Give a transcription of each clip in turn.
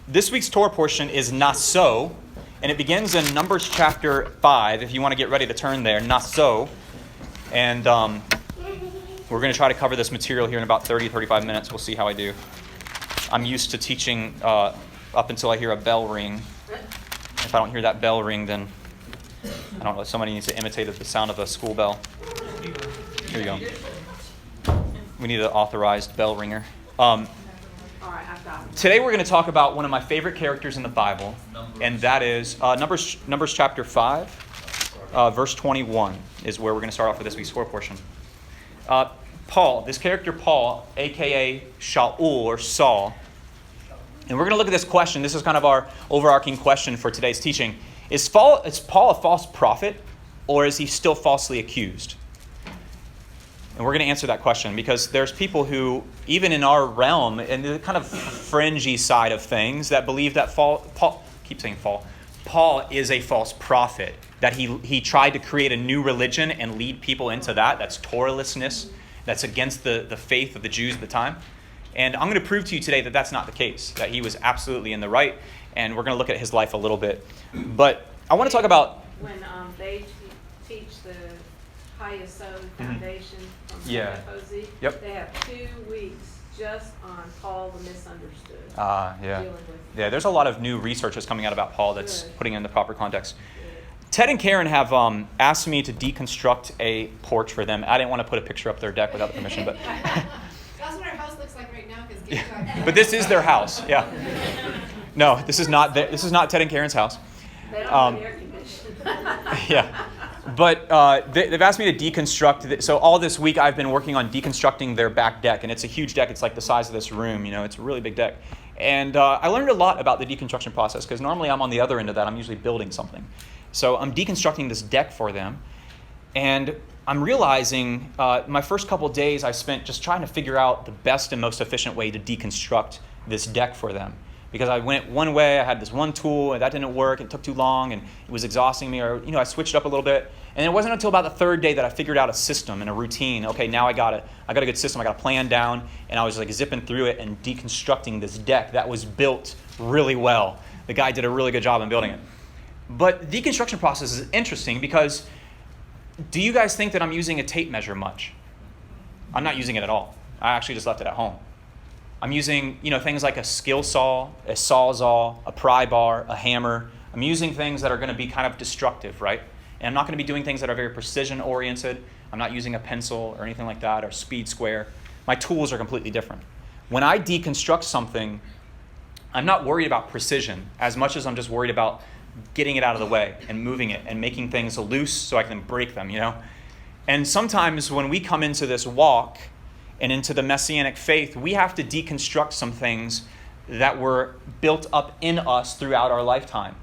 This week's Torah portion is Naso, and it begins in Numbers chapter 5, if you want to get ready to turn there, Naso. And we're going to try to cover this material here in about 35 minutes. We'll see how I do. I'm used to teaching up until I hear a bell ring. If I don't hear that bell ring, then I don't know, somebody needs to imitate the sound of a school bell. Here you go. We need an authorized bell ringer. Today we're going to talk about one of my favorite characters in the Bible, and that is Numbers chapter 5, verse 21 is where we're going to start off with this week's Torah portion. Paul, this character Paul, a.k.a. Shaul or Saul, and we're going to look at this question. This is kind of our overarching question for today's teaching. Is Paul a false prophet, or is he still falsely accused? And we're going to answer that question because there's people who, even in our realm, in the kind of fringy side of things, that believe that Paul is a false prophet, that he tried to create a new religion and lead people into that. That's Torahlessness. That's against the faith of the Jews at the time. And I'm going to prove to you today that that's not the case, that he was absolutely in the right, and we're going to look at his life a little bit. But I want to talk about... When they teach the Naso Foundation from FOZ, Yep. They have 2 weeks just on Paul the Misunderstood. Yeah, there's a lot of new research that's coming out about Paul that's putting it in the proper context. Ted and Karen have asked me to deconstruct a porch for them. I didn't want to put a picture up their deck without permission, but... That's what our house looks like right now. But this is their house, yeah. No, this is not Ted and Karen's house. They don't have air conditioning. Yeah. But they've asked me to deconstruct it. So all this week I've been working on deconstructing their back deck. And it's a huge deck. It's like the size of this room. It's a really big deck. And I learned a lot about the deconstruction process because normally I'm on the other end of that. I'm usually building something. So I'm deconstructing this deck for them. And I'm realizing my first couple of days I spent just trying to figure out the best and most efficient way to deconstruct this deck for them. Because I went one way, I had this one tool, and that didn't work, it took too long, and it was exhausting me, or I switched up a little bit. And it wasn't until about the third day that I figured out a system and a routine. Okay, now I got a good system, I got a plan down, and I was like zipping through it and deconstructing this deck that was built really well. The guy did a really good job in building it. But the deconstruction process is interesting because do you guys think that I'm using a tape measure much? I'm not using it at all. I actually just left it at home. I'm using, things like a skill saw, a sawzall, a pry bar, a hammer. I'm using things that are going to be kind of destructive, right? And I'm not going to be doing things that are very precision-oriented. I'm not using a pencil or anything like that, or speed square. My tools are completely different. When I deconstruct something, I'm not worried about precision as much as I'm just worried about getting it out of the way and moving it and making things loose so I can break them, And sometimes when we come into this walk and into the Messianic faith, we have to deconstruct some things that were built up in us throughout our lifetime.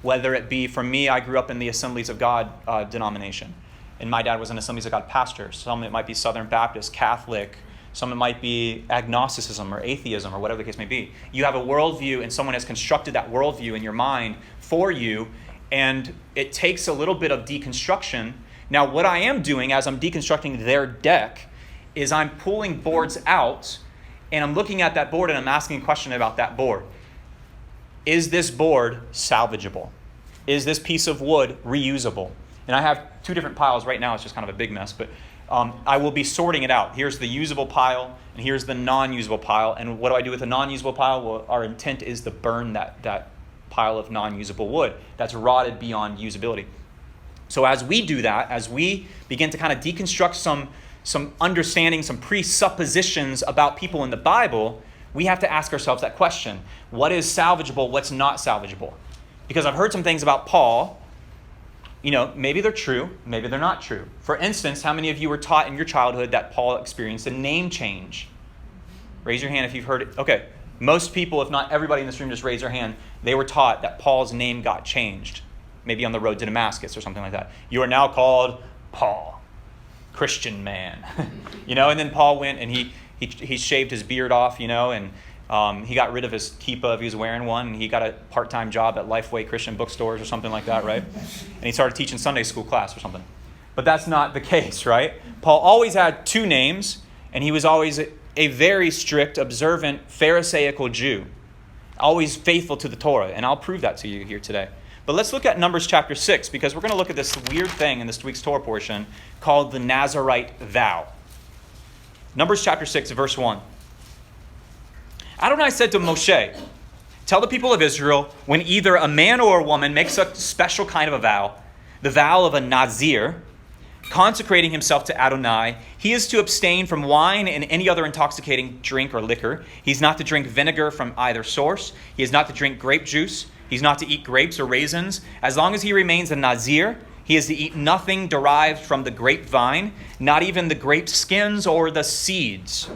Whether it be, for me, I grew up in the Assemblies of God denomination. And my dad was an Assemblies of God pastor. Some it might be Southern Baptist, Catholic. Some it might be agnosticism or atheism or whatever the case may be. You have a worldview and someone has constructed that worldview in your mind for you. And it takes a little bit of deconstruction. Now, what I am doing as I'm deconstructing their deck is I'm pulling boards out and I'm looking at that board and I'm asking a question about that board. Is this board salvageable? Is this piece of wood reusable? And I have 2 different piles right now. It's just kind of a big mess, but I will be sorting it out. Here's the usable pile and here's the non-usable pile. And what do I do with the non-usable pile? Well, our intent is to burn that pile of non-usable wood that's rotted beyond usability. So as we do that, as we begin to kind of deconstruct some understanding, some presuppositions about people in the Bible, we have to ask ourselves that question. What is salvageable? What's not salvageable? Because I've heard some things about Paul. Maybe they're true. Maybe they're not true. For instance, how many of you were taught in your childhood that Paul experienced a name change? Raise your hand if you've heard it. Okay. Most people, if not everybody in this room, just raise their hand. They were taught that Paul's name got changed. Maybe on the road to Damascus or something like that. You are now called Paul. Christian man, and then Paul went and he shaved his beard off, and he got rid of his kippah if he was wearing one, and he got a part-time job at Lifeway Christian bookstores or something like that, right? And he started teaching Sunday school class or something. But that's not the case, right? Paul always had 2 names, and he was always a very strict, observant, Pharisaical Jew. always faithful to the Torah, and I'll prove that to you here today. But let's look at Numbers chapter 6, because we're going to look at this weird thing in this week's Torah portion called the Nazarite vow. Numbers chapter 6, verse 1. Adonai said to Moshe, tell the people of Israel, when either a man or a woman makes a special kind of a vow, the vow of a Nazir, consecrating himself to Adonai, he is to abstain from wine and any other intoxicating drink or liquor. He's not to drink vinegar from either source. He is not to drink grape juice. He's not to eat grapes or raisins. As long as he remains a Nazir, he is to eat nothing derived from the grapevine, not even the grape skins or the seeds.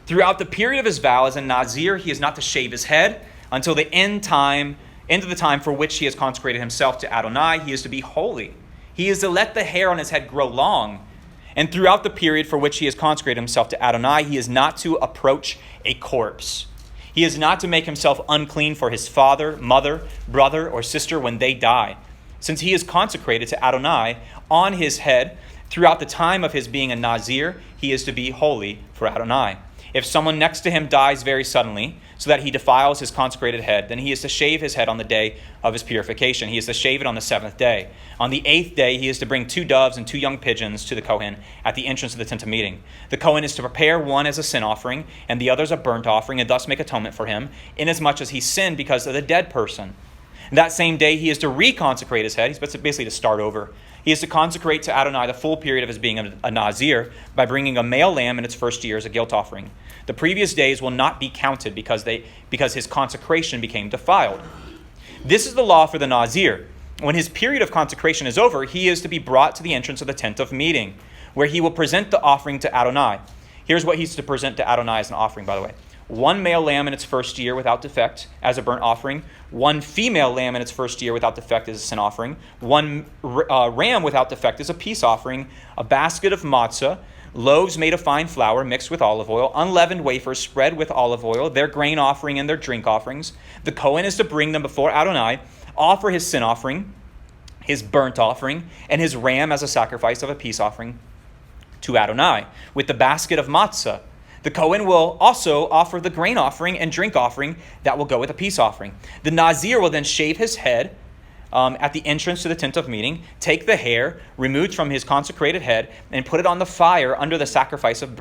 Throughout the period of his vow as a Nazir, he is not to shave his head until the end of the time for which he has consecrated himself to Adonai. He is to be holy. He is to let the hair on his head grow long. And throughout the period for which he has consecrated himself to Adonai, he is not to approach a corpse. He is not to make himself unclean for his father, mother, brother, or sister when they die. Since he is consecrated to Adonai on his head throughout the time of his being a Nazir, he is to be holy for Adonai. If someone next to him dies very suddenly, so that he defiles his consecrated head, then he is to shave his head on the day of his purification. He is to shave it on the 7th day. On the 8th day, he is to bring 2 doves and 2 young pigeons to the Kohen at the entrance of the tent of meeting. The Kohen is to prepare one as a sin offering, and the other as a burnt offering, and thus make atonement for him, inasmuch as he sinned because of the dead person. That same day, he is to reconsecrate his head. He's basically to start over. He is to consecrate to Adonai the full period of his being a Nazir by bringing a male lamb in its first year as a guilt offering. The previous days will not be counted because his consecration became defiled. This is the law for the Nazir. When his period of consecration is over, he is to be brought to the entrance of the tent of meeting, where he will present the offering to Adonai. Here's what he's to present to Adonai as an offering, by the way. 1 male lamb in its first year without defect as a burnt offering, 1 female lamb in its first year without defect as a sin offering, 1 ram without defect as a peace offering, a basket of matzah, loaves made of fine flour mixed with olive oil, unleavened wafers spread with olive oil, their grain offering and their drink offerings. The Kohen is to bring them before Adonai, offer his sin offering, his burnt offering, and his ram as a sacrifice of a peace offering to Adonai, with the basket of matzah. The Kohen will also offer the grain offering and drink offering that will go with a peace offering. The Nazir will then shave his head at the entrance to the tent of meeting, take the hair removed from his consecrated head, and put it on the fire under the sacrifice of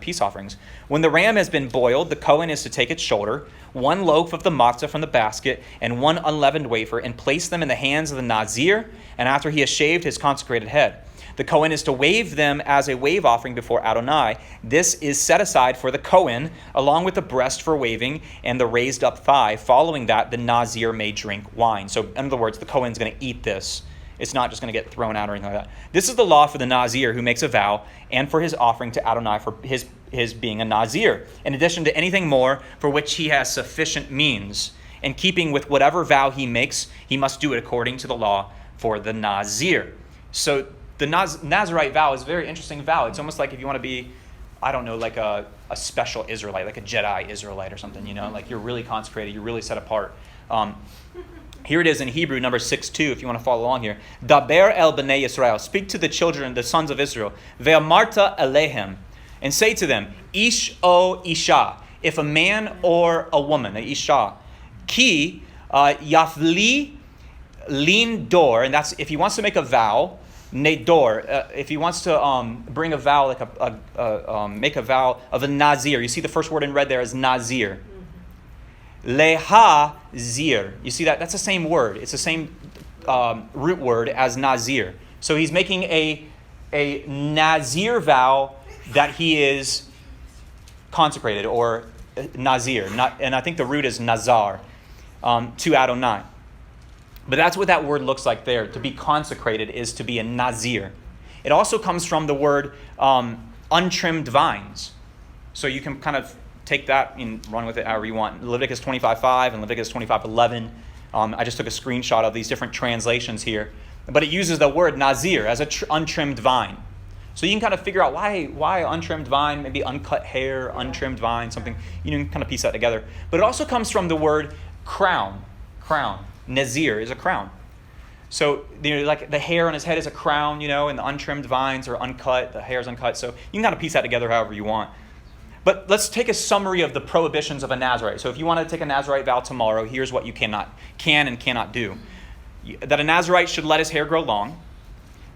peace offerings. When the ram has been boiled, the Kohen is to take its shoulder, 1 loaf of the matzah from the basket, and 1 unleavened wafer, and place them in the hands of the Nazir, and after he has shaved his consecrated head. The Kohen is to wave them as a wave offering before Adonai. This is set aside for the Kohen, along with the breast for waving and the raised up thigh. Following that, the Nazir may drink wine. So, in other words, the Kohen's going to eat this. It's not just going to get thrown out or anything like that. This is the law for the Nazir who makes a vow, and for his offering to Adonai for his being a Nazir, in addition to anything more for which he has sufficient means. In keeping with whatever vow he makes, he must do it according to the law for the Nazir. So, the Nazarite vow is a very interesting vow. It's almost like if you want to be, I don't know, like a special Israelite, like a Jedi Israelite or something, like you're really consecrated, you're really set apart. Here it is in Hebrew, number 6:2, if you want to follow along here. Daber el bnei Yisrael, speak to the children, the sons of Israel. Ve'amarta alehem, and say to them, Ish o isha, if a man or a woman, a isha, ki yafli lin dor, and that's if he wants to make a vow, Nedor, if he wants to bring a vow, like make a vow of a Nazir. You see the first word in red there is Nazir. Leha zir. You see that? That's the same word. It's the same root word as Nazir. So he's making a Nazir vow that he is consecrated, or Nazir. And I think the root is Nazar, to Adonai. But that's what that word looks like there. To be consecrated is to be a Nazir. It also comes from the word untrimmed vines. So you can kind of take that and run with it however you want. Leviticus 25:5 and Leviticus 25:11. I just took a screenshot of these different translations here. But it uses the word Nazir as an untrimmed vine. So you can kind of figure out why untrimmed vine, maybe uncut hair, untrimmed vine, something. You can kind of piece that together. But it also comes from the word crown. Nazir is a crown. So, like the hair on his head is a crown, and the untrimmed vines are uncut, the hair is uncut. So you can kind of piece that together however you want. But let's take a summary of the prohibitions of a Nazarite. So if you want to take a Nazarite vow tomorrow, here's what you can and cannot do. That a Nazarite should let his hair grow long.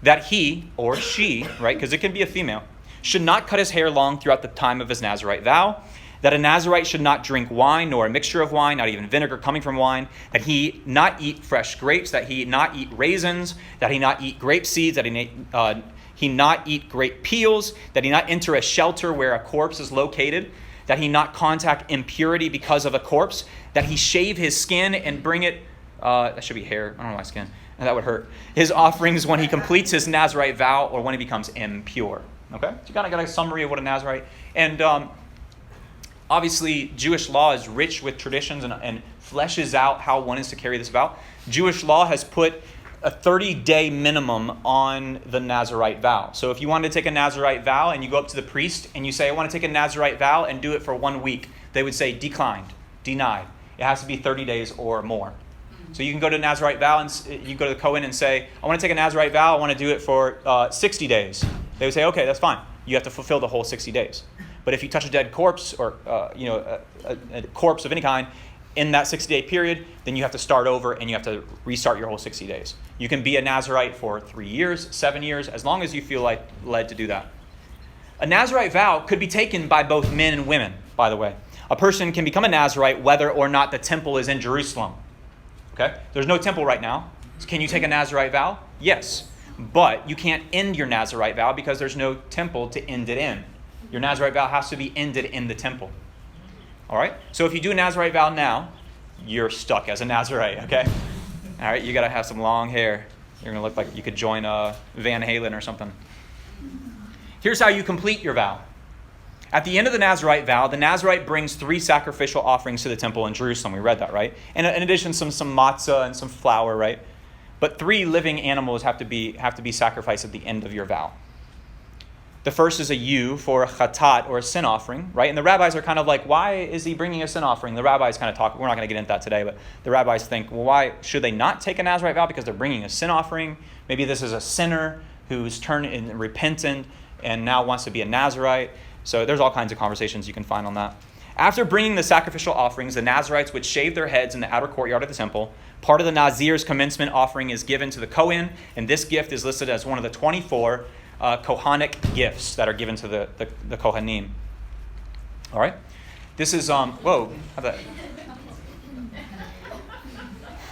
That he or she, right, because it can be a female, should not cut his hair long throughout the time of his Nazarite vow. That a Nazarite should not drink wine, nor a mixture of wine, not even vinegar coming from wine. That he not eat fresh grapes. That he not eat raisins. That he not eat grape seeds. That he not eat grape peels. That he not enter a shelter where a corpse is located. That he not contact impurity because of a corpse. That he shave his skin and bring it, that should be hair, I don't know why skin, that would hurt, his offerings when he completes his Nazarite vow or when he becomes impure. Okay? So you kind of got a summary of what a Nazarite, and obviously Jewish law is rich with traditions and fleshes out how one is to carry this vow. Jewish law has put a 30-day minimum on the Nazarite vow. So if you wanted to take a Nazarite vow and you go up to the priest and you say, I want to take a Nazarite vow and do it for 1 week, they would say declined, denied. It has to be 30 days or more. So you can go to a Nazarite vow and you go to the Kohen and say, I want to take a Nazarite vow, I want to do it for 60 days. They would say, okay, that's fine. You have to fulfill the whole 60 days. But if you touch a dead corpse or a corpse of any kind in that 60-day period, then you have to start over and you have to restart your whole 60 days. You can be a Nazarite for 3 years, 7 years, as long as you feel like led to do that. A Nazarite vow could be taken by both men and women, by the way. A person can become a Nazarite whether or not the temple is in Jerusalem. Okay? There's no temple right now. So can you take a Nazarite vow? Yes. But you can't end your Nazarite vow because there's no temple to end it in. Your Nazarite vow has to be ended in the temple. All right? So if you do a Nazarite vow now, you're stuck as a Nazarite, okay? All right? You got to have some long hair. You're going to look like you could join Van Halen or something. Here's how you complete your vow. At the end of the Nazarite vow, the Nazarite brings 3 sacrificial offerings to the temple in Jerusalem. We read that, right? And in addition, some matzah and some flour, right? But 3 living animals have to be sacrificed at the end of your vow. The first is a ewe for a chatat or a sin offering, right? And the rabbis are kind of like, why is he bringing a sin offering? The rabbis kind of talk, we're not going to get into that today, but the rabbis think, well, why should they not take a Nazarite vow? Because they're bringing a sin offering. Maybe this is a sinner who's turned and repentant and now wants to be a Nazarite. So there's all kinds of conversations you can find on that. After bringing the sacrificial offerings, the Nazarites would shave their heads in the outer courtyard of the temple. Part of the Nazir's commencement offering is given to the Kohen, and this gift is listed as one of the 24 Kohanic gifts that are given to the Kohanim. All right? This is, whoa, how that?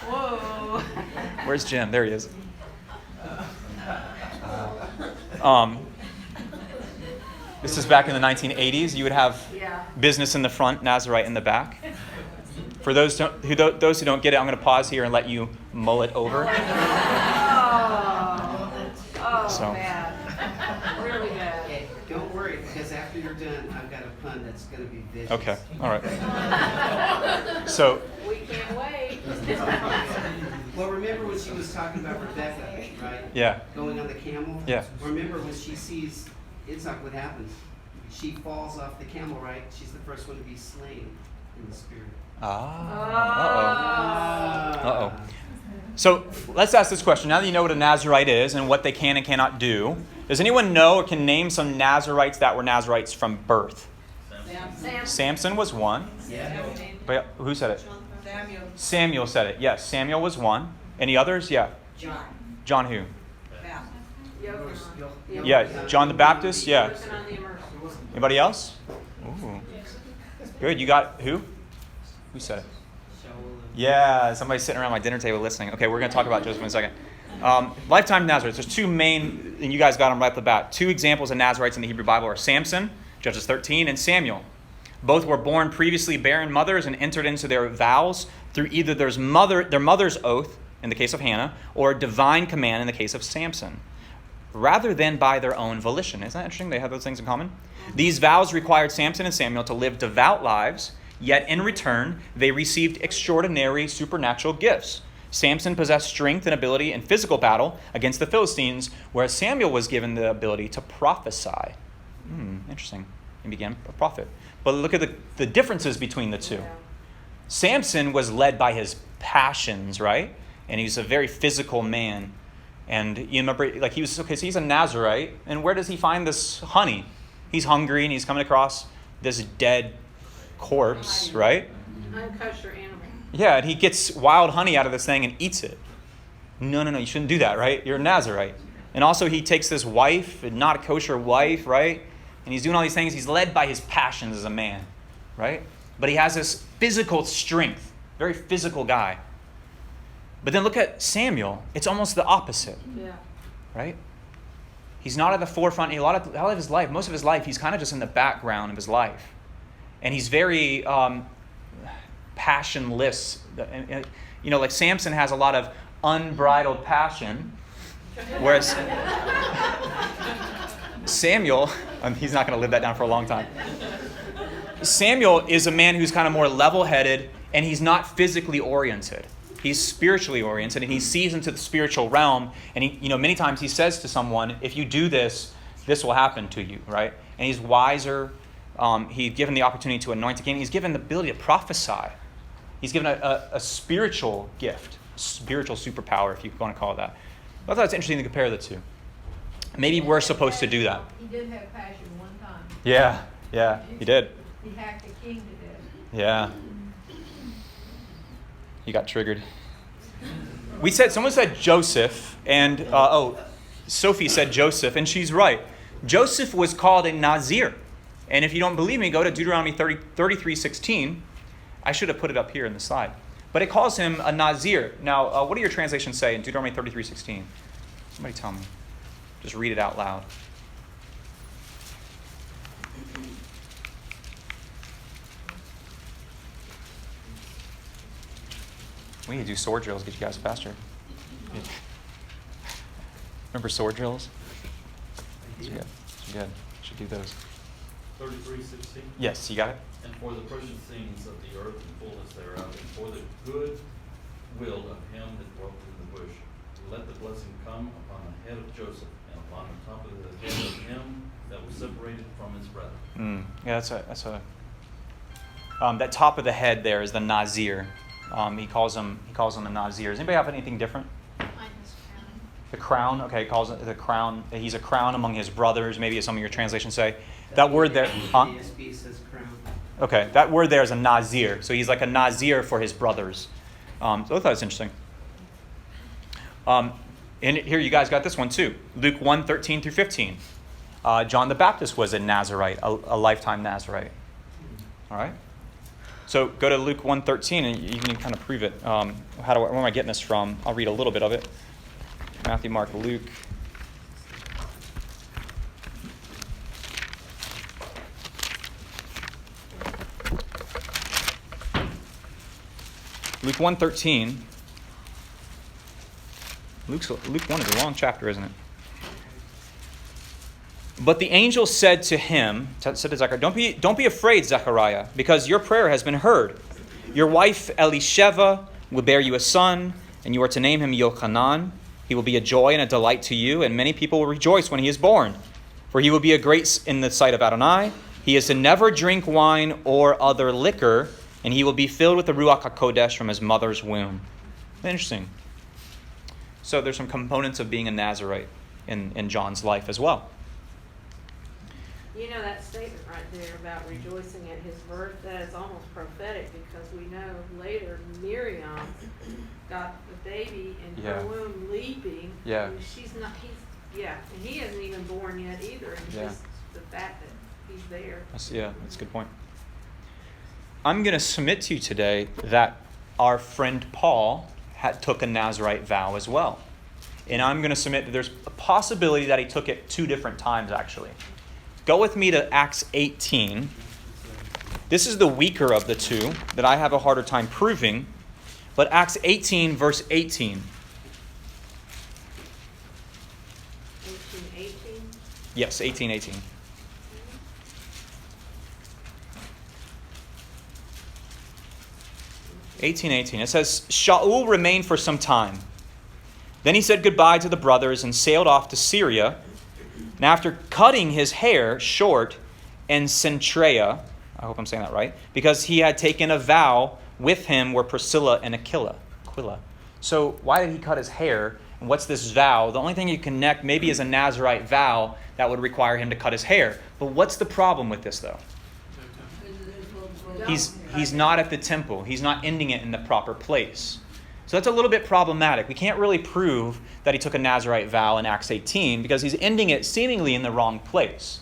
Whoa. Where's Jim? There he is. This is back in the 1980s. You would have business in the front, Nazarite in the back. For those who don't get it, I'm going to pause here and let you mull it over. So. Bad. Really bad. Okay, don't worry, because after you're done, I've got a pun that's going to be vicious. Okay, all right. So. We can't wait. Well, remember when she was talking about Rebecca, right? Yeah. Going on the camel? Yeah. Remember when she sees Isaac, what happens? She falls off the camel, right? She's the first one to be slain in the spirit. Uh-oh. So let's ask this question. Now that you know what a Nazarite is and what they can and cannot do, does anyone know or can name some Nazarites that were Nazarites from birth? Samson was one. Yeah. But who said it? Samuel. Samuel said it. Yes, Samuel was one. Any others? Yeah. John. John who? Yochanan. Yeah, John the Baptist. Yeah. Working on the immersion. Anybody else? Ooh. Good. You got who? Who said it? Yeah, somebody's sitting around my dinner table listening. Okay, we're going to talk about Joseph in a second. Lifetime Nazarites. There's 2 main, and you guys got them right off the bat. 2 examples of Nazarites in the Hebrew Bible are Samson, Judges 13, and Samuel. Both were born previously barren mothers and entered into their vows through either their mother's oath, in the case of Hannah, or divine command in the case of Samson, rather than by their own volition. Isn't that interesting? They have those things in common. These vows required Samson and Samuel to live devout lives, yet in return, they received extraordinary supernatural gifts. Samson possessed strength and ability in physical battle against the Philistines, whereas Samuel was given the ability to prophesy. Interesting. He became a prophet. But look at the differences between the 2. Yeah. Samson was led by his passions, right? And he's a very physical man. And you remember, like he's a Nazarite. And where does he find this honey? He's hungry and he's coming across this dead corpse, right? Unkosher animal. Yeah, and he gets wild honey out of this thing and eats it. No, you shouldn't do that, right? You're a Nazarite. And also he takes this wife, not a kosher wife, right? And he's doing all these things. He's led by his passions as a man, right? But he has this physical strength, very physical guy. But then look at Samuel. It's almost the opposite, Yeah. right? He's not at the forefront. A lot of his life, most of his life, he's kind of just in the background of his life. And he's very passionless. Like Samson has a lot of unbridled passion, whereas Samuel, he's not going to live that down for a long time. Samuel is a man who's kind of more level-headed, and he's not physically oriented. He's spiritually oriented, and he sees into the spiritual realm. And he, many times he says to someone, "If you do this, this will happen to you." Right? And he's wiser. He's given the opportunity to anoint a king. He's given the ability to prophesy. He's given a spiritual gift, spiritual superpower, if you want to call it that. I thought it's interesting to compare the two. Maybe we're supposed to do that. He did have passion one time. Yeah, he did. He hacked the king to death. Yeah. He got triggered. Someone said Joseph, and Sophie said Joseph, and she's right. Joseph was called a Nazir. And if you don't believe me, go to Deuteronomy 33:16. I should have put it up here in the slide. But it calls him a Nazir. Now, what do your translations say in Deuteronomy 33:16? Somebody tell me. Just read it out loud. We need to do sword drills, get you guys faster. Remember sword drills? That's good. Should do those. 33:16. Yes, you got it? And for the precious things of the earth and fullness thereof, and for the good will of him that dwelt in the bush, let the blessing come upon the head of Joseph, and upon the top of the head of him that was separated from his brethren. Yeah, that's a. That top of the head there is the Nazir. He calls him a Nazir. Does anybody have anything different? The crown. Okay, he calls it the crown. He's a crown among his brothers. Maybe as some of your translations say. That word there. ASB says crown. Okay, that word there is a Nazir. So he's like a Nazir for his brothers. So I thought it was interesting. And here you guys got this one too. Luke 1:13 through 15. John the Baptist was a Nazirite, a lifetime Nazirite. All right. So go to Luke 1:13 and you can kind of prove it. Where am I getting this from? I'll read a little bit of it. Matthew, Mark, Luke. Luke 1:13. Luke 1 is a long chapter, isn't it? But the angel said to him, said to Zechariah, don't be afraid, Zechariah, because your prayer has been heard. Your wife Elisheva will bear you a son, and you are to name him Yochanan. He will be a joy and a delight to you, and many people will rejoice when he is born. For he will be a great in the sight of Adonai. He is to never drink wine or other liquor, and he will be filled with the Ruach HaKodesh from his mother's womb. Interesting. So there's some components of being a Nazirite in John's life as well. You know that statement right there about rejoicing at his birth, that is almost prophetic because we know later Miriam got the baby in her womb leaping. Yeah. And and he isn't even born yet either. And just the fact that he's there. That's a good point. I'm going to submit to you today that our friend Paul took a Nazirite vow as well. And I'm going to submit that there's a possibility that he took it 2 different times actually. Go with me to Acts 18. This is the weaker of the two that I have a harder time proving. But Acts 18, verse 18. 18. Yes, 18:18. It says, Shaul remained for some time. Then he said goodbye to the brothers and sailed off to Syria. And after cutting his hair short in Centrea, I hope I'm saying that right, because he had taken a vow, with him were Priscilla and Aquila. So why did he cut his hair? And what's this vow? The only thing you connect maybe is a Nazirite vow that would require him to cut his hair. But what's the problem with this though? He's not at the temple. He's not ending it in the proper place. So that's a little bit problematic. We can't really prove that he took a Nazirite vow in Acts 18 because he's ending it seemingly in the wrong place.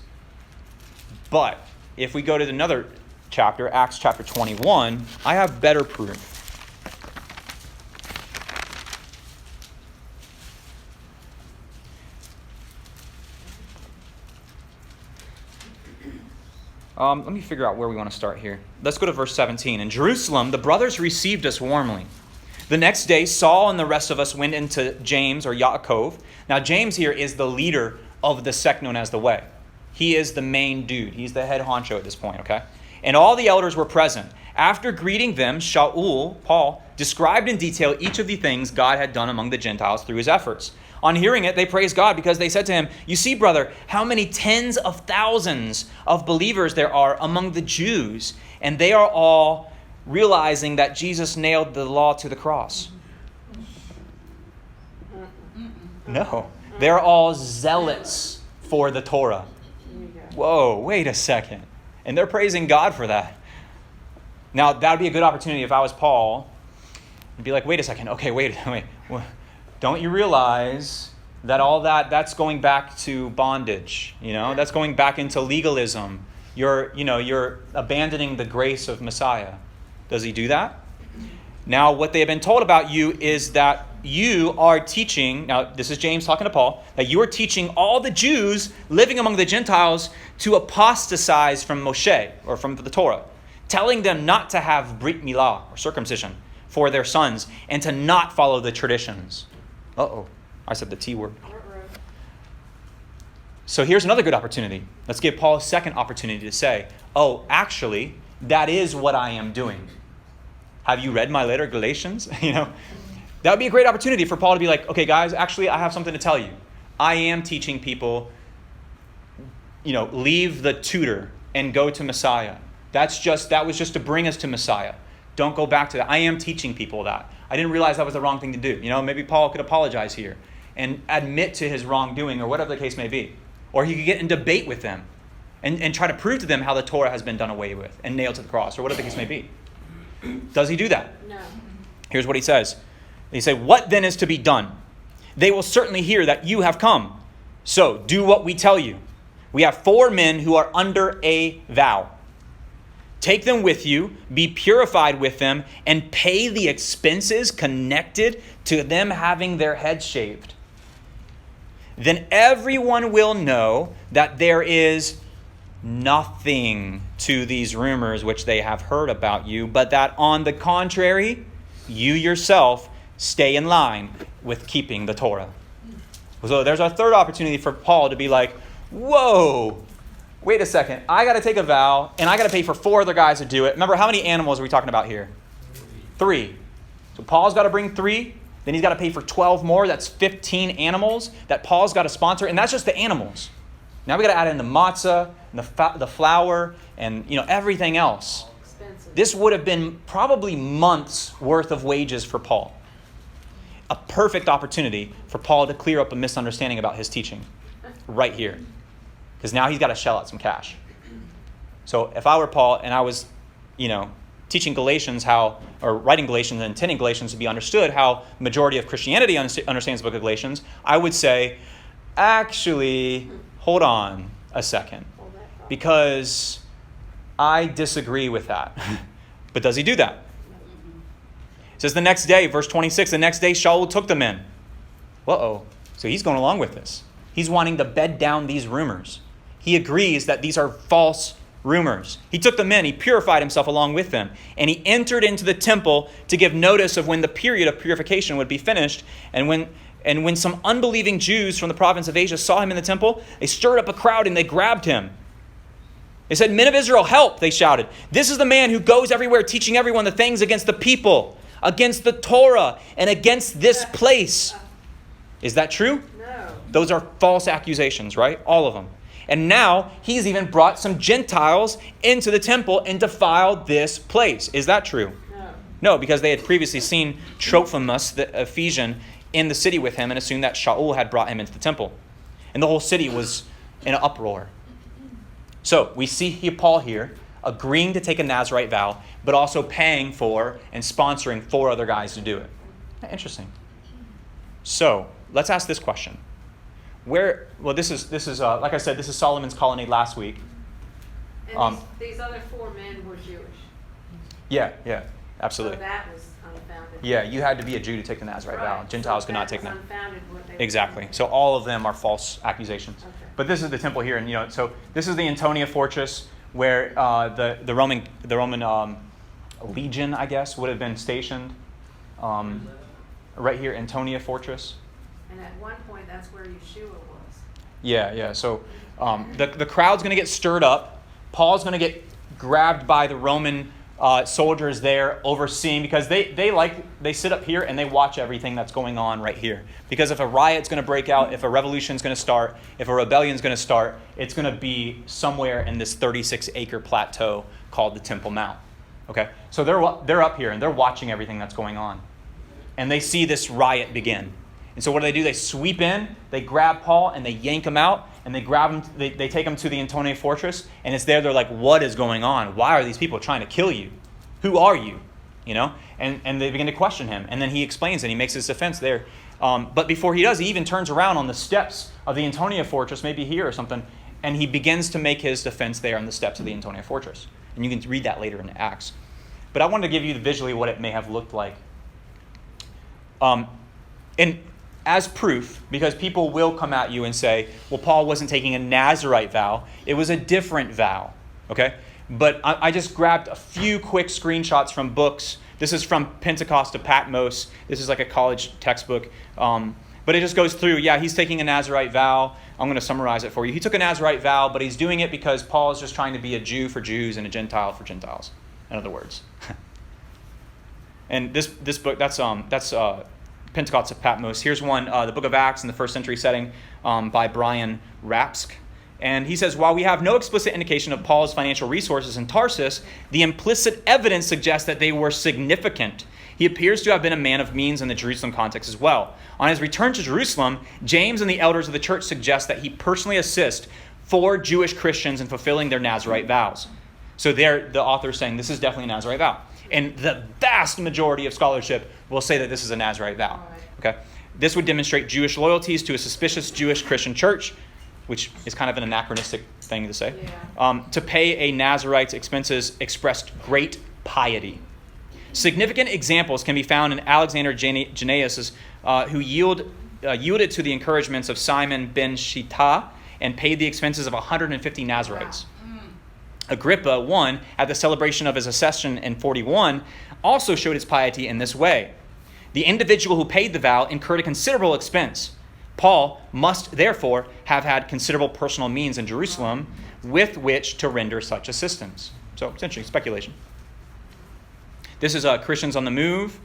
But if we go to another chapter, Acts chapter 21, I have better proof. Let me figure out where we want to start here. Let's go to verse 17. In Jerusalem, the brothers received us warmly. The next day, Saul and the rest of us went into James, or Yaakov. Now, James here is the leader of the sect known as the Way. He is the main dude. He's the head honcho at this point, okay? And all the elders were present. After greeting them, Shaul, Paul, described in detail each of the things God had done among the Gentiles through his efforts. On hearing it, they praised God because they said to him, "You see, brother, how many tens of thousands of believers there are among the Jews, and they are all realizing that Jesus nailed the law to the cross." No, they're all zealots for the Torah. Whoa, wait a second. And they're praising God for that. Now, that would be a good opportunity if I was Paul. I'd be like, wait a second. Okay, wait. Don't you realize that all that's going back to bondage? That's going back into legalism. You're abandoning the grace of Messiah. Does he do that? Now, what they have been told about you is that you are teaching, now this is James talking to Paul, that you are teaching all the Jews living among the Gentiles to apostatize from Moshe, or from the Torah, telling them not to have Brit Milah, or circumcision, for their sons, and to not follow the traditions. Uh-oh, I said the T word. So here's another good opportunity. Let's give Paul a second opportunity to say, oh, actually, that is what I am doing. Have you read my letter, Galatians? That would be a great opportunity for Paul to be like, okay, guys, actually, I have something to tell you. I am teaching people, leave the tutor and go to Messiah. That was just to bring us to Messiah. Don't go back to that. I am teaching people that. I didn't realize that was the wrong thing to do. Maybe Paul could apologize here and admit to his wrongdoing or whatever the case may be. Or he could get in debate with them and try to prove to them how the Torah has been done away with and nailed to the cross or whatever the case may be. Does he do that? No. Here's what he says. He said, "What then is to be done? They will certainly hear that you have come. So do what we tell you. We have 4 men who are under a vow. Take them with you, be purified with them, and pay the expenses connected to them having their heads shaved. Then everyone will know that there is nothing to these rumors which they have heard about you, but that on the contrary, you yourself stay in line with keeping the Torah." So there's our third opportunity for Paul to be like, whoa, wait a second. I got to take a vow, and I got to pay for 4 other guys to do it. Remember, how many animals are we talking about here? 3. So Paul's got to bring 3. Then he's got to pay for 12 more. That's 15 animals that Paul's got to sponsor. And that's just the animals. Now we got to add in the matzah, and the flour, and everything else. Expensive. This would have been probably months worth of wages for Paul. A perfect opportunity for Paul to clear up a misunderstanding about his teaching right here. Because now he's got to shell out some cash. So if I were Paul and I was, teaching Galatians or writing Galatians and intending Galatians to be understood how majority of Christianity understands the book of Galatians, I would say, actually, hold on a second. Because I disagree with that. But does he do that? It says the next day, verse 26, the next day Shaul took them in. Uh-oh. So he's going along with this. He's wanting to bed down these rumors. He agrees that these are false rumors. He took them in. He purified himself along with them. And he entered into the temple to give notice of when the period of purification would be finished. And when some unbelieving Jews from the province of Asia saw him in the temple, they stirred up a crowd and they grabbed him. They said, "Men of Israel, help," they shouted. "This is the man who goes everywhere teaching everyone the things against the people, against the Torah, and against this place." Is that true? No. Those are false accusations, right? All of them. And now he's even brought some Gentiles into the temple and defiled this place. Is that true? No. No, because they had previously seen Trophimus, the Ephesian, in the city with him and assumed that Shaul had brought him into the temple. And the whole city was in an uproar. So we see Paul here agreeing to take a Nazirite vow, but also paying for and sponsoring 4 other guys to do it. Interesting. So let's ask this question. This is like I said, this is Solomon's colonnade last week. And these other 4 men were Jewish. Yeah, absolutely. So that was unfounded. Yeah, you had to be a Jew to take the Nazirite vow. Right. Gentiles So could not that take was that. unfounded what they were Exactly. doing. So all of them are false accusations. Okay. But this is the temple here, and so this is the Antonia Fortress where the Roman legion, I guess, would have been stationed. Right here, Antonia Fortress. And at one point, that's where Yeshua was. Yeah. So the crowd's going to get stirred up. Paul's going to get grabbed by the Roman soldiers there overseeing, because they sit up here and they watch everything that's going on right here. Because if a riot's going to break out, if a revolution's going to start, if a rebellion's going to start, it's going to be somewhere in this 36-acre plateau called the Temple Mount. Okay, so they're up here and they're watching everything that's going on, and they see this riot begin. And so what do? They sweep in, they grab Paul, and they yank him out, and they grab him. They take him to the Antonia Fortress, and it's there. They're like, "What is going on? Why are these people trying to kill you? Who are you?" And they begin to question him, and then he explains and he makes his defense there. But before he does, he even turns around on the steps of the Antonia Fortress, maybe here or something, and he begins to make his defense there on the steps of the Antonia Fortress. And you can read that later in Acts. But I wanted to give you visually what it may have looked like. And as proof, because people will come at you and say, well, Paul wasn't taking a Nazirite vow. It was a different vow. Okay? But I just grabbed a few quick screenshots from books. This is from Pentecost to Patmos. This is like a college textbook. But it just goes through, he's taking a Nazirite vow. I'm going to summarize it for you. He took a Nazirite vow, but he's doing it because Paul is just trying to be a Jew for Jews and a Gentile for Gentiles, in other words. And this book, that's Pentecost of Patmos. Here's one, the book of Acts in the first century setting by Brian Rapsk. And he says, while we have no explicit indication of Paul's financial resources in Tarsus, the implicit evidence suggests that they were significant. He appears to have been a man of means in the Jerusalem context as well. On his return to Jerusalem, James and the elders of the church suggest that he personally assists 4 Jewish Christians in fulfilling their Nazirite vows. So there, the author is saying this is definitely a Nazirite vow. And the vast majority of scholarship will say that this is a Nazirite vow. Okay? This would demonstrate Jewish loyalties to a suspicious Jewish Christian church, which is kind of an anachronistic thing to say. To pay a Nazirite's expenses expressed great piety. Significant examples can be found in Alexander Jannaeus, who yielded to the encouragements of Simon ben Shita and paid the expenses of 150 Nazirites. Agrippa I, at the celebration of his accession in 41, also showed his piety in this way. The individual who paid the vow incurred a considerable expense. Paul must therefore have had considerable personal means in Jerusalem with which to render such assistance. So it's interesting, speculation. This is Christians on the Move.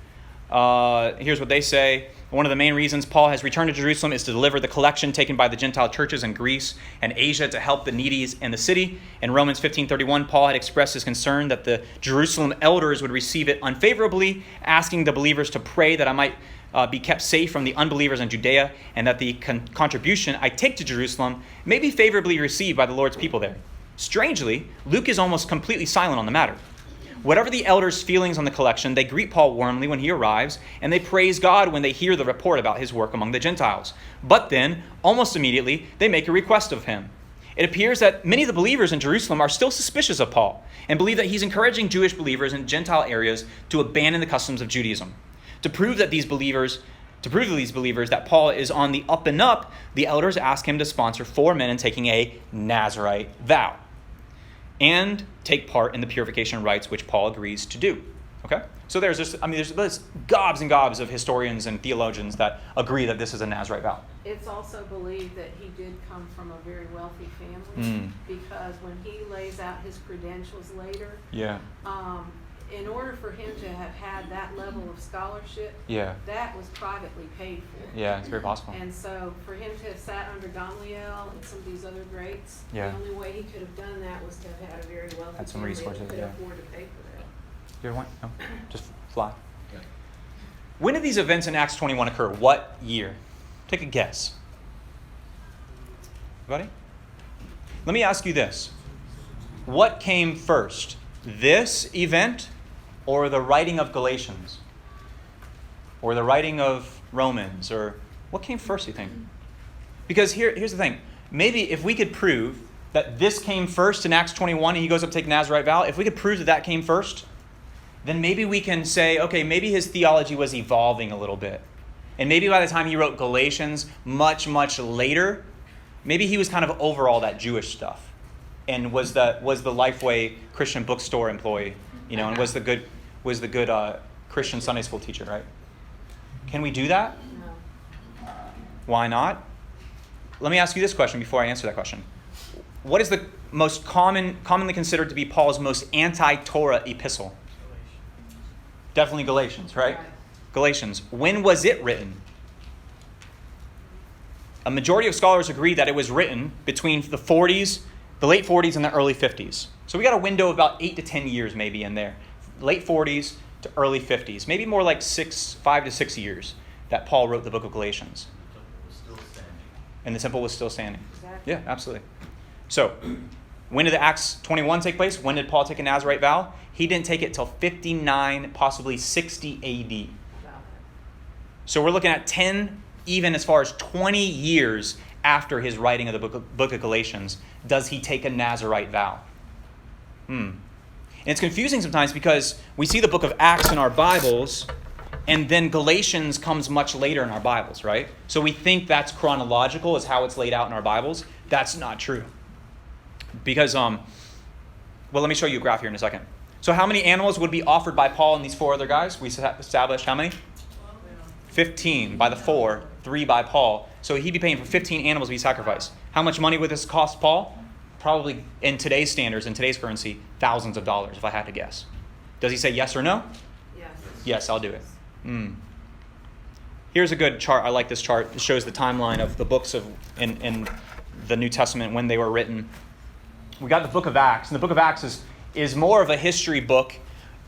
Here's what they say. One of the main reasons Paul has returned to Jerusalem is to deliver the collection taken by the Gentile churches in Greece and Asia to help the needy in the city. In Romans 15:31, Paul had expressed his concern that the Jerusalem elders would receive it unfavorably, asking the believers to pray that I might be kept safe from the unbelievers in Judea, and that the contribution I take to Jerusalem may be favorably received by the Lord's people there. Strangely, Luke is almost completely silent on the matter. Whatever the elders' feelings on the collection, they greet Paul warmly when he arrives, and they praise God when they hear the report about his work among the Gentiles. But then, almost immediately, they make a request of him. It appears that many of the believers in Jerusalem are still suspicious of Paul and believe that he's encouraging Jewish believers in Gentile areas to abandon the customs of Judaism. To prove to these believers that Paul is on the up and up, the elders ask him to sponsor 4 men in taking a Nazirite vow and take part in the purification rites which Paul agrees to do. Okay? So there's gobs and gobs of historians and theologians that agree that this is a Nazirite vow. It's also believed that he did come from a very wealthy family because when he lays out his credentials later, in order for him to have had that level of scholarship, that was privately paid for. Yeah, it's very possible. And so for him to have sat under Gamaliel and some of these other greats, the only way he could have done that was to have had a very wealthy Had some family resources, that could yeah. afford to pay for that. You ever want? No? Just fly. Okay. When did these events in Acts 21 occur? What year? Take a guess. Everybody? Let me ask you this. What came first? This event or the writing of Galatians? Or the writing of Romans? Or what came first, you think? Because here's the thing. Maybe if we could prove that this came first in Acts 21 and he goes up to take Nazarite vow, if we could prove that that came first, then maybe we can say, okay, maybe his theology was evolving a little bit. And maybe by the time he wrote Galatians much, much later, maybe he was kind of over all that Jewish stuff and was the Lifeway Christian bookstore employee, and was the good Christian Sunday school teacher, right? Can we do that? No. Why not? Let me ask you this question before I answer that question. What is the most commonly considered to be Paul's most anti-Torah epistle? Definitely Galatians, right? Galatians. When was it written? A majority of scholars agree that it was written between the late 40s and the early 50s. So we got a window of about 8 to 10 years maybe in there. Late 40s to early 50s. Maybe more like 5 to 6 years that Paul wrote the book of Galatians. And the temple was still standing. Exactly. Yeah, absolutely. So, when did the Acts 21 take place? When did Paul take a Nazarite vow? He didn't take it till 59, possibly 60 AD. So we're looking at 10, even as far as 20 years after his writing of the book of Galatians, does he take a Nazarite vow? And it's confusing sometimes because we see the book of Acts in our Bibles, and then Galatians comes much later in our Bibles, right? So we think that's chronological, is how it's laid out in our Bibles. That's not true. Because, let me show you a graph here in a second. So how many animals would be offered by Paul and these 4 other guys? We established how many? 15 by the 4, 3 by Paul. So he'd be paying for 15 animals to be sacrificed. How much money would this cost Paul? Probably, in today's standards, in today's currency, thousands of dollars, if I had to guess. Does he say yes or no? Yes. Yes, I'll do it. Here's a good chart. I like this chart. It shows the timeline of the books in the New Testament when they were written. We got the book of Acts. And the book of Acts is more of a history book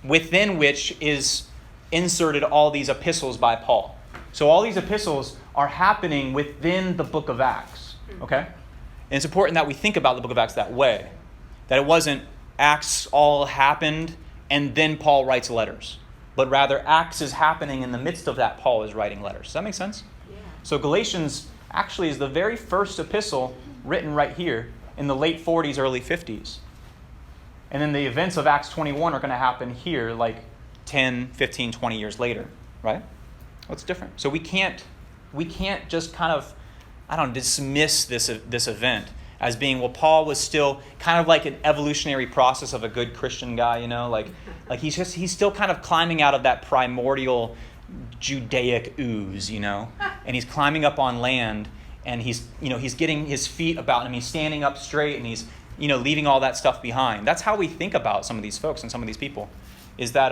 within which is inserted all these epistles by Paul. So all these epistles are happening within the book of Acts. Okay? And it's important that we think about the book of Acts that way. That it wasn't Acts all happened and then Paul writes letters. But rather Acts is happening in the midst of that Paul is writing letters. Does that make sense? Yeah. So Galatians actually is the very first epistle written right here in the late 40s, early 50s. And then the events of Acts 21 are going to happen here like 10, 15, 20 years later, right? What's different? So we can't just kind of, dismiss this event as being, well, Paul was still kind of like an evolutionary process of a good Christian guy, like he's still kind of climbing out of that primordial Judaic ooze, and he's climbing up on land, and he's getting his feet about him, he's standing up straight, and he's, leaving all that stuff behind. That's how we think about some of these folks and some of these people, is that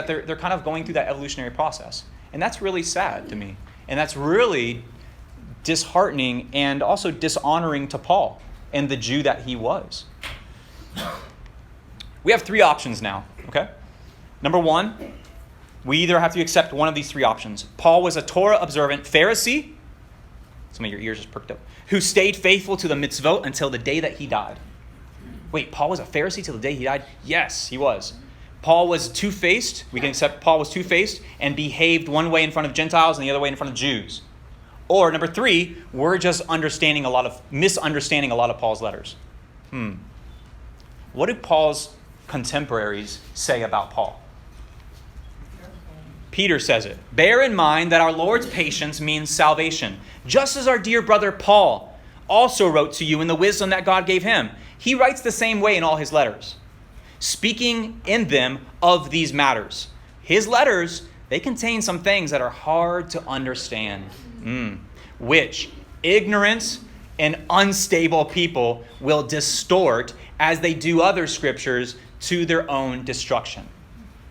they're kind of going through that evolutionary process. And that's really sad to me. And that's really disheartening and also dishonoring to Paul and the Jew that he was. We have 3 options now, okay? Number 1, we either have to accept one of these 3 options. Paul was a Torah-observant Pharisee, some of your ears just perked up, who stayed faithful to the mitzvot until the day that he died. Wait, Paul was a Pharisee till the day he died? Yes, he was. Paul was two-faced. We can accept Paul was two-faced and behaved one way in front of Gentiles and the other way in front of Jews. Or number 3, we're just misunderstanding a lot of Paul's letters. What do Paul's contemporaries say about Paul? Peter says it. Bear in mind that our Lord's patience means salvation, just as our dear brother Paul also wrote to you in the wisdom that God gave him. He writes the same way in all his letters, speaking in them of these matters. His letters, they contain some things that are hard to understand, which ignorance and unstable people will distort as they do other scriptures to their own destruction.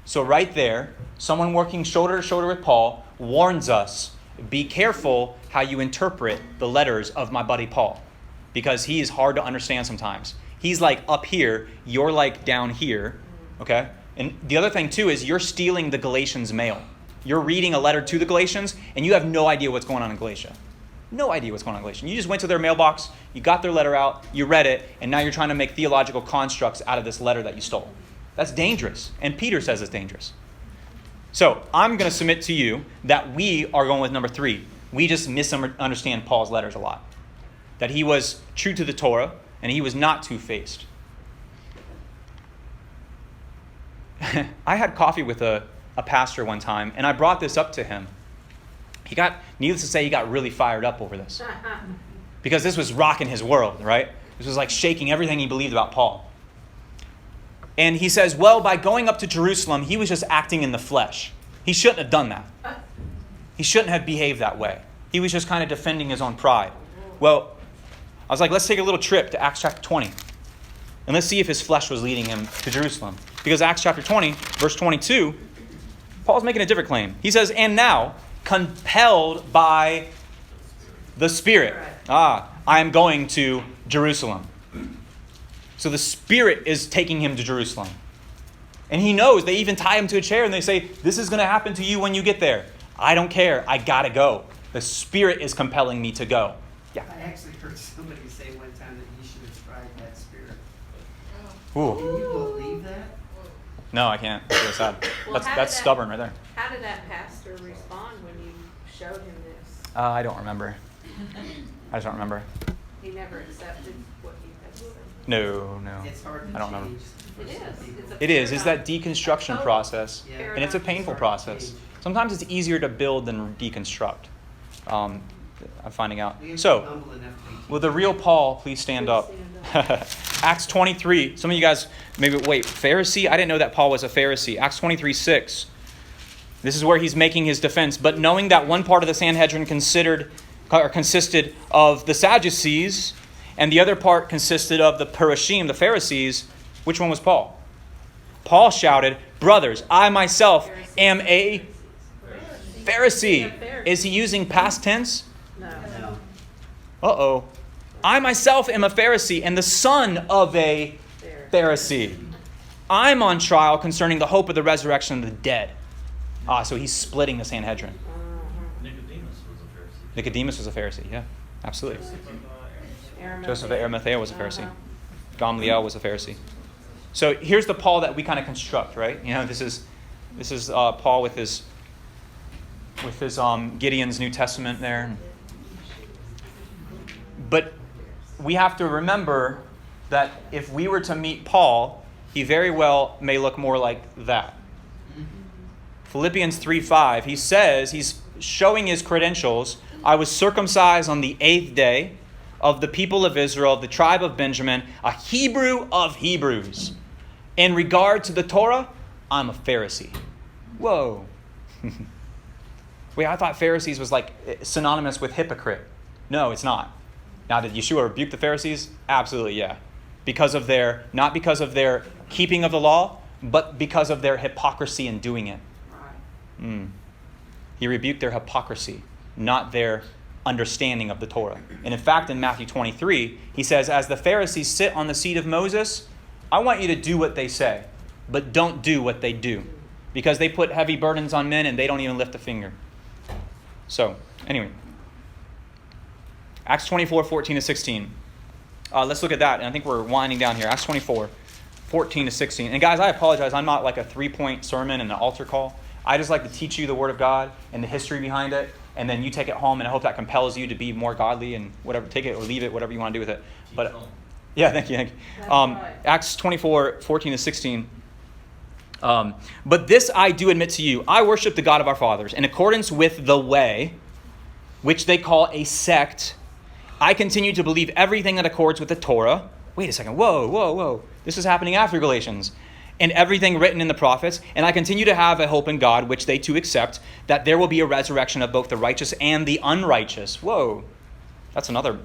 So right there, someone working shoulder to shoulder with Paul warns us, be careful how you interpret the letters of my buddy Paul, because he is hard to understand sometimes. He's like up here, you're like down here, okay? And the other thing too is you're stealing the Galatians mail. You're reading a letter to the Galatians and you have no idea what's going on in Galatia. No idea what's going on in Galatians. You just went to their mailbox, you got their letter out, you read it, and now you're trying to make theological constructs out of this letter that you stole. That's dangerous. And Peter says it's dangerous. So I'm going to submit to you that we are going with number 3. We just misunderstand Paul's letters a lot. That he was true to the Torah, and he was not two-faced. I had coffee with a pastor one time, and I brought this up to him. Needless to say, he got really fired up over this. Because this was rocking his world, right? This was like shaking everything he believed about Paul. And he says, well, by going up to Jerusalem, he was just acting in the flesh. He shouldn't have done that. He shouldn't have behaved that way. He was just kind of defending his own pride. Well, I was like, let's take a little trip to Acts chapter 20. And let's see if his flesh was leading him to Jerusalem. Because Acts chapter 20, verse 22, Paul's making a different claim. He says, and now, compelled by the Spirit, I am going to Jerusalem. So the Spirit is taking him to Jerusalem. And he knows. They even tie him to a chair and they say, this is going to happen to you when you get there. I don't care. I got to go. The Spirit is compelling me to go. Yeah. I actually heard somebody say one time that you should have tried that spirit. Ooh. Can you believe that? No, I can't. It's really sad. Well, That's stubborn right there. How did that pastor respond when you showed him this? I don't remember. I just don't remember. He never accepted what you had said. No. It's hard to I don't remember. change. It is. It is. It's that deconstruction process. Yeah. And it's a painful process. Sometimes it's easier to build than deconstruct. I'm finding out. We have to be So, humble enough to be will the real Paul please stand up? Acts 23. Some of you guys maybe, wait, Pharisee? I didn't know that Paul was a Pharisee. Acts 23:6. This is where he's making his defense. But knowing that one part of the Sanhedrin consisted of the Sadducees, and the other part consisted of the Perushim, the Pharisees, which one was Paul? Paul shouted, brothers, I myself am a Pharisee. Is he using past tense? No. No. Uh-oh. I myself am a Pharisee and the son of a Pharisee. I'm on trial concerning the hope of the resurrection of the dead. So he's splitting the Sanhedrin. Nicodemus was a Pharisee, yeah, absolutely. Joseph of Arimathea was a Pharisee. Gamaliel was a Pharisee. So here's the Paul that we kind of construct, right? You know, this is Paul with his Gideon's New Testament there. But we have to remember that if we were to meet Paul, he very well may look more like that. Philippians 3:5, he says, he's showing his credentials. I was circumcised on the 8th day of the people of Israel, of the tribe of Benjamin, a Hebrew of Hebrews. In regard to the Torah, I'm a Pharisee. Whoa. Wait, I thought Pharisees was like synonymous with hypocrite. No, it's not. Now, did Yeshua rebuke the Pharisees? Absolutely, yeah. Not because of their keeping of the law, but because of their hypocrisy in doing it. Right. He rebuked their hypocrisy, not their understanding of the Torah. And in fact, in Matthew 23, he says, as the Pharisees sit on the seat of Moses, I want you to do what they say, but don't do what they do. Because they put heavy burdens on men and they don't even lift a finger. So, anyway. Acts 24:14-16. Let's look at that. And I think we're winding down here. Acts 24:14-16. And guys, I apologize. I'm not like a 3-point sermon and an altar call. I just like to teach you the Word of God and the history behind it. And then you take it home, and I hope that compels you to be more godly and whatever. Take it or leave it, whatever you want to do with it. But yeah, thank you. Right. Acts 24:14-16. But this I do admit to you, I worship the God of our fathers in accordance with the way, which they call a sect. I continue to believe everything that accords with the Torah. Wait a second. Whoa. This is happening after Galatians. And everything written in the prophets. And I continue to have a hope in God, which they too accept, that there will be a resurrection of both the righteous and the unrighteous. Whoa. That's another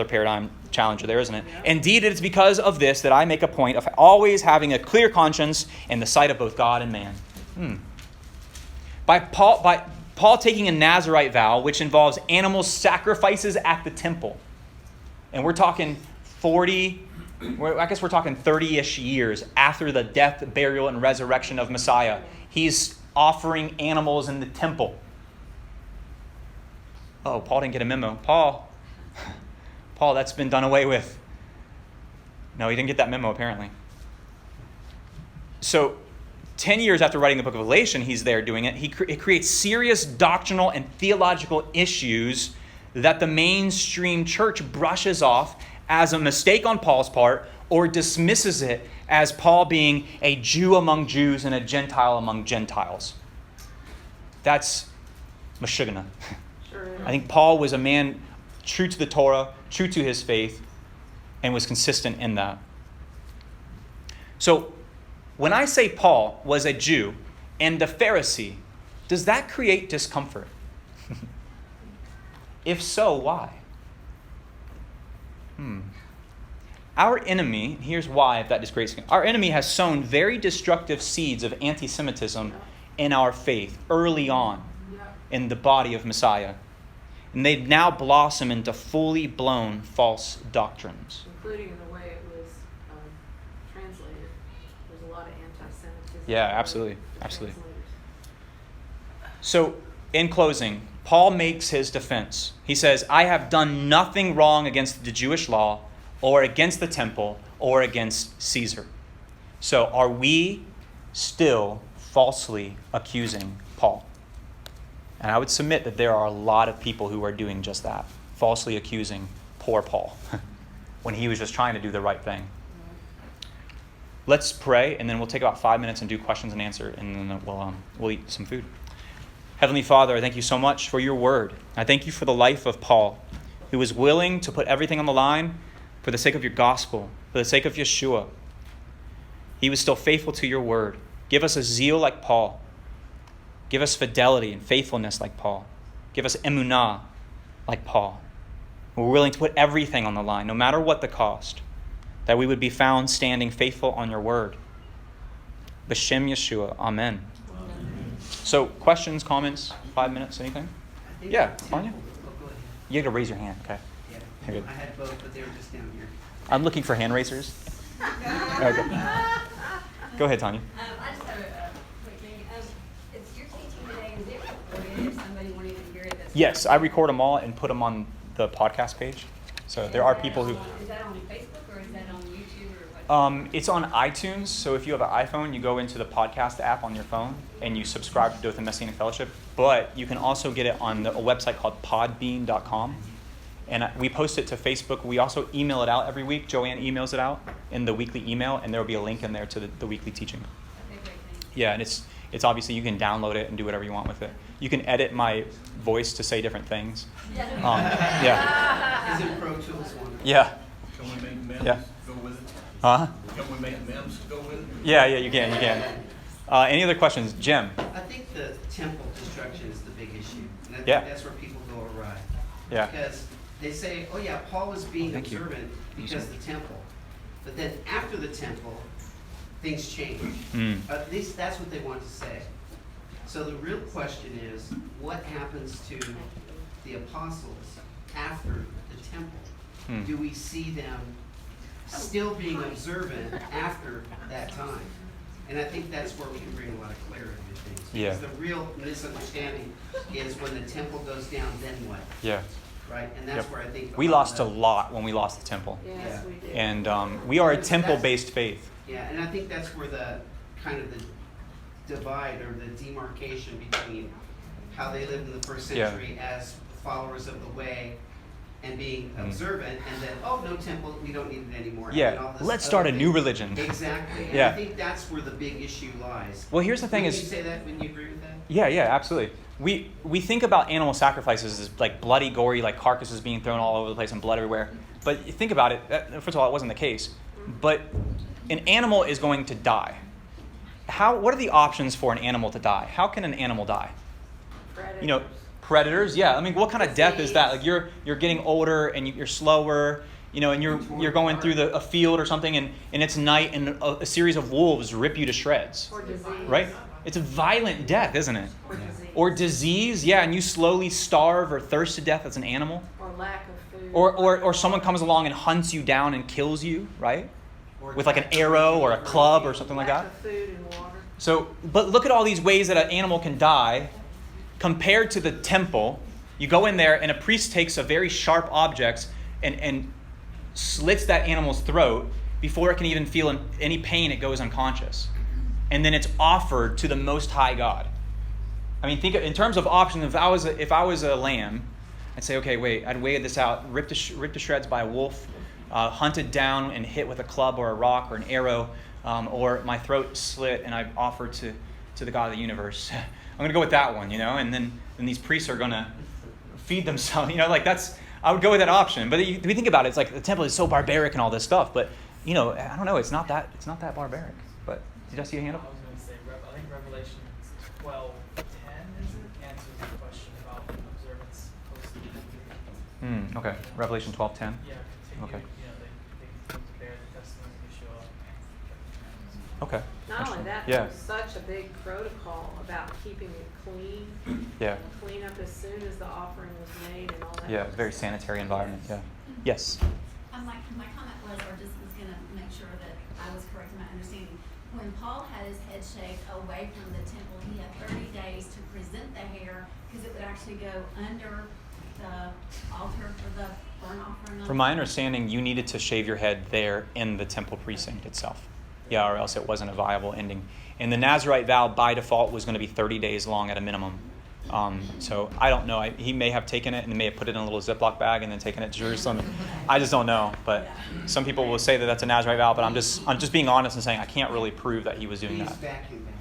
paradigm challenger there, isn't it? Yeah. Indeed, it is because of this that I make a point of always having a clear conscience in the sight of both God and man. By Paul taking a Nazirite vow, which involves animal sacrifices at the temple. And we're talking 30-ish years after the death, burial, and resurrection of Messiah. He's offering animals in the temple. Oh, Paul didn't get a memo. Paul, that's been done away with. No, he didn't get that memo, apparently. So 10 years after writing the book of Revelation, he's there doing it. It creates serious doctrinal and theological issues that the mainstream church brushes off as a mistake on Paul's part or dismisses it as Paul being a Jew among Jews and a Gentile among Gentiles. That's Meshuggah. Sure is. I think Paul was a man true to the Torah, true to his faith, and was consistent in that. So, when I say Paul was a Jew and a Pharisee, does that create discomfort? If so, why? Our enemy, here's why, if that disgraces him. Our enemy has sown very destructive seeds of anti-Semitism in our faith early on in the body of Messiah. And they now blossom into fully blown false doctrines. Including in the way it was translated. There's a lot of anti-Semitism. Yeah, absolutely. The Absolutely. translators. So, in closing, Paul makes his defense. He says, I have done nothing wrong against the Jewish law or against the temple or against Caesar. So, are we still falsely accusing Paul? And I would submit that there are a lot of people who are doing just that, falsely accusing poor Paul when he was just trying to do the right thing. Let's pray, and then we'll take about 5 minutes and do questions and answer, and then we'll eat some food. Heavenly Father, I thank you so much for your word. I thank you for the life of Paul, who was willing to put everything on the line for the sake of your gospel, for the sake of Yeshua. He was still faithful to your word. Give us a zeal like Paul. Give us fidelity and faithfulness like Paul. Give us emunah like Paul. We're willing to put everything on the line, no matter what the cost, that we would be found standing faithful on your word. B'Shem Yeshua. Amen. So, questions, comments, 5 minutes, anything? I think Yeah, the Tanya? temple- oh, go ahead. You had to raise your hand, okay? Yeah. You're good. I had both, but they were just down here. I'm looking for hand raisers. Okay. Go ahead, Tanya. I just have a quick thing. It's your teaching today. Is it recorded if somebody wanted to hear it? Yes, I record them all and put them on the podcast page. So there are people who... Is that on Facebook or is that on YouTube or what? It's on iTunes. So if you have an iPhone, you go into the podcast app on your phone and you subscribe to Dothan Messianic Fellowship. But you can also get it on a website called podbean.com. And we post it to Facebook. We also email it out every week. Joanne emails it out in the weekly email, and there will be a link in there to the weekly teaching. Okay, great, thanks. Yeah, and it's obviously you can download it and do whatever you want with it. You can edit my voice to say different things. Yeah. Isn't Pro Tools one? Yeah. Can we make memes Yeah. go with it? Huh? Can we make memes go with it? Yeah, you can. Any other questions? Jim? I think the temple destruction is the big issue. And I think Yeah. that's where people go awry. Yeah. Because they say, oh yeah, Paul was being Thank you. observant because of the temple. But then after the temple, things change. At least that's what they want to say. So the real question is, what happens to the apostles after the temple? Do we see them still being observant after that time? And I think that's where we can bring a lot of clarity to things. Yeah. Because the real misunderstanding is when the temple goes down, then what? Yeah. Right? And that's Yep. where I think We lot lost a of lot when we lost the temple. Yes, we did. And we are a temple-based faith. Yeah, and I think that's where the kind of the divide or the demarcation between how they lived in the first Yeah. century as followers of the way and being observant, and then, oh, no temple, we don't need it anymore. and Yeah, all this let's other start a thing. new religion. Exactly. And Yeah. I think that's where the big issue lies. Well, here's the thing Wouldn't is... you say that? Wouldn't you agree with that? Yeah, absolutely. We think about animal sacrifices as like bloody, gory, like carcasses being thrown all over the place and blood everywhere. But you think about it, first of all, it wasn't the case. But an animal is going to die. What are the options for an animal to die? How can an animal die? Predators. Predators, yeah. I mean, what kind of death is that? Like you're getting older and you're slower, and you're going through a field or something, and it's night, and a series of wolves rip you to shreds. Or disease. Right? It's a violent death, isn't it? Or disease. Or disease, yeah, and you slowly starve or thirst to death as an animal. Or lack of food. Or someone comes along and hunts you down and kills you, right? Or With like an arrow or a club or something like lack that. of food and water. So, but look at all these ways that an animal can die compared to the temple. You go in there, and a priest takes a very sharp object and slits that animal's throat before it can even feel any pain. It goes unconscious. And then it's offered to the Most High God. I mean, think in terms of options. If I was a lamb, I'd say, okay, wait. I'd weigh this out, ripped to shreds by a wolf, hunted down and hit with a club or a rock or an arrow, or my throat slit and I've offered to the God of the universe. I'm going to go with that one, and then these priests are going to feed themselves. I would go with that option. But if you think about it, it's like the temple is so barbaric and all this stuff. But I don't know. It's not that barbaric. But did I see a hand up? I was going to say, I think Revelation 12:10 answers the question about observance post. Okay. Revelation 12:10. Yeah, continue. Okay. They come to bear the testimony of Yeshua. Okay. Not only that, Yeah. there's such a big protocol about keeping it clean. Yeah. Clean up as soon as the offering was made and all that. Yeah. Very sanitary environment. Yeah. Yes. My comment was, or just was gonna make sure that I was correct in my understanding. When Paul had his head shaved away from the temple, he had 30 days to present the hair, because it would actually go under the altar for the burnt offering. From my understanding, you needed to shave your head there in the temple precinct itself. Yeah, or else it wasn't a viable ending. And the Nazirite vow by default was going to be 30 days long at a minimum. So I don't know. He may have taken it and may have put it in a little Ziploc bag and then taken it to Jerusalem. I just don't know. But some people will say that that's a Nazirite vow. But I'm just being honest and saying I can't really prove that he was doing He's that. vacuum bags.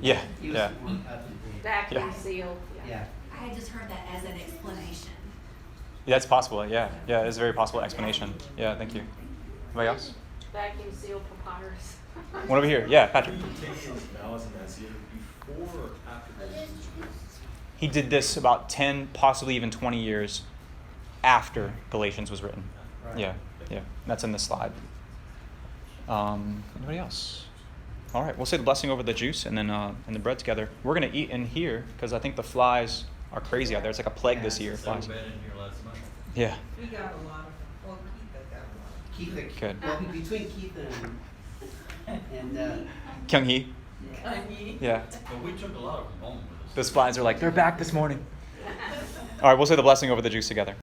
Yeah, He was yeah. more up to date. Vacuum Yeah. sealed, Yeah. I had just heard that as an explanation. Yeah, that's possible. Yeah, it's a very possible explanation. Yeah, thank you. Anybody else? vacuum sealed papyrus. One over here. Yeah, Patrick. He did this about 10, possibly even 20 years after Galatians was written. Right. Yeah. That's in the slide. Anybody else? All right, we'll say the blessing over the juice and then and the bread together. We're going to eat in here because I think the flies are crazy out there. It's like a plague this year. So Flies. bad in here last night. Yeah. We got a lot of them. Well, Keith got a lot. Keith, Good. well, between Keith and Kyung Hee. Yeah. But we took a lot of them home with us. Those flies are like, they're back this morning. All right, we'll say the blessing over the juice together.